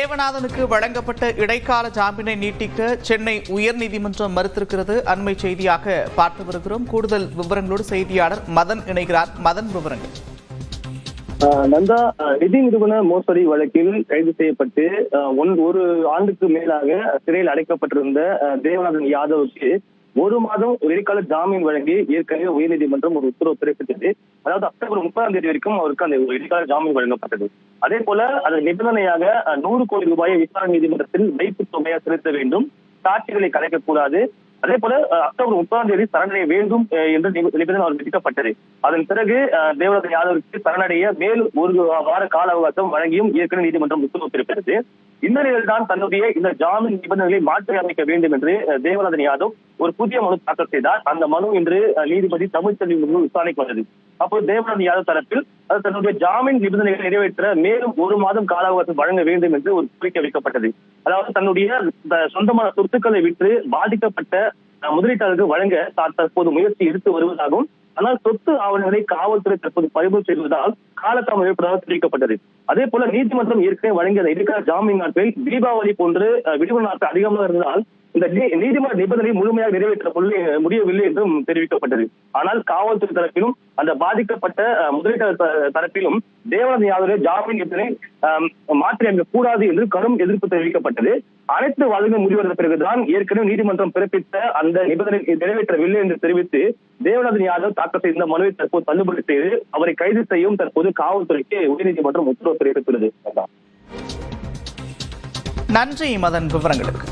தேவநாதனுக்கு வழங்கப்பட்ட இடைக்கால ஜாமீனை நீட்டிக்க சென்னை உயர்நீதிமன்றம் மறுத்திருக்கிறது. அண்மை செய்தியாக பார்த்து வருகிறோம். கூடுதல் விவரங்களோடு செய்தியாளர் மதன் இணைகிறார். மதன், விவரங்கள். நந்தா, நிதி நிறுவன மோசடி வழக்கில் கைது செய்யப்பட்டு ஒரு ஆண்டுக்கு மேலாக சிறையில் அடைக்கப்பட்டிருந்த தேவநாதன் யாதவுக்கு ஒரு மாதம் இடைக்கால ஜாமீன் வழங்கி ஏற்கனவே உயர்நீதிமன்றம் ஒரு உத்தரவு பிறப்பித்தது. அதாவது அக்டோபர் 30 வரைக்கும் அவருக்கு அந்த இடைக்கால ஜாமீன் வழங்கப்பட்டது. அதே போல அதன் நிபந்தனையாக 100 கோடி ரூபாயை விசாரணை நீதிமன்றத்தில் வைப்பு தொகையாக செலுத்த வேண்டும், சாட்சிகளை கலைக்கக்கூடாது, அதே போல அக்டோபர் 30 சரணடைய வேண்டும் என்று நிபந்தனை அவர் விதிக்கப்பட்டது. அதன் பிறகு தேவநாதன் யாதவிற்கு சரணடைய மேலும் ஒரு வார கால அவகாசம் வழங்கியும் ஏற்கனவே நீதிமன்றம் உத்தரவு பிறப்பித்தது. இந்த நிலையில் தான் தன்னுடைய இந்த ஜாமீன் நிபந்தனைகளை மாற்றி அமைக்க வேண்டும் என்று தேவநாதன் யாதவ் ஒரு புதிய மனு தாக்கல் செய்தார். அந்த மனு இன்று நீதிபதி தமிழ்ச்செல்வி முன்பு விசாரணைக்கு வந்தது. அப்போது தேவநாதன் யாதவ் தரப்பில் தன்னுடைய ஜாமீன் நிபந்தனைகளை நிறைவேற்ற மேலும் ஒரு மாதம் கால அவகாசம் வழங்க வேண்டும் என்று ஒரு கோரிக்கை வைக்கப்பட்டது. அதாவது தன்னுடைய சொந்தமான சொத்துக்களை விற்று பாதிக்கப்பட்ட முதலீட்டாளருக்கு வழங்க தற்போது முயற்சி எடுத்து வருவதாகவும், ஆனால் சொத்து ஆவணங்களை காவல்துறை தற்போது பறிமுதல் செய்வதால் காலதாமதம் ஏற்பட்டதாக தெரிவிக்கப்பட்டது. அதே போல நீதிமன்றம் ஏற்கனவே வழங்கிய இடைக்கால ஜாமீன் நாட்களில் தீபாவளி போன்று விடுமுறை நாட்கள் அதிகமாக இருந்ததால் இந்த நீதிமன்ற நிபந்தனை முழுமையாக நிறைவேற்ற முடியவில்லை என்றும் தெரிவிக்கப்பட்டது. ஆனால் காவல்துறை தரப்பிலும் அந்த பாதிக்கப்பட்ட முதலீட்டாளர் தரப்பிலும் தேவநாதன் யாதவ் ஜாமீன் நிபந்தனை மாற்றி அமைக்க கூடாது என்று கடும் எதிர்ப்பு தெரிவிக்கப்பட்டது. அனைத்து வாதங்களும் முடிவடைந்த பிறகுதான் ஏற்கனவே நீதிமன்றம் பிறப்பித்த அந்த நிபந்தனை நிறைவேற்றவில்லை என்று தெரிவித்து தேவநாதன் யாதவ் தாக்கல் செய்த மனுவை தற்போது தள்ளுபடி செய்து அவரை கைது செய்யும் தற்போது காவல்துறைக்கு உயர்நீதிமன்றம் உத்தரவு பிறப்பித்துள்ளது. நன்றி மதன், விவரங்களுக்கு.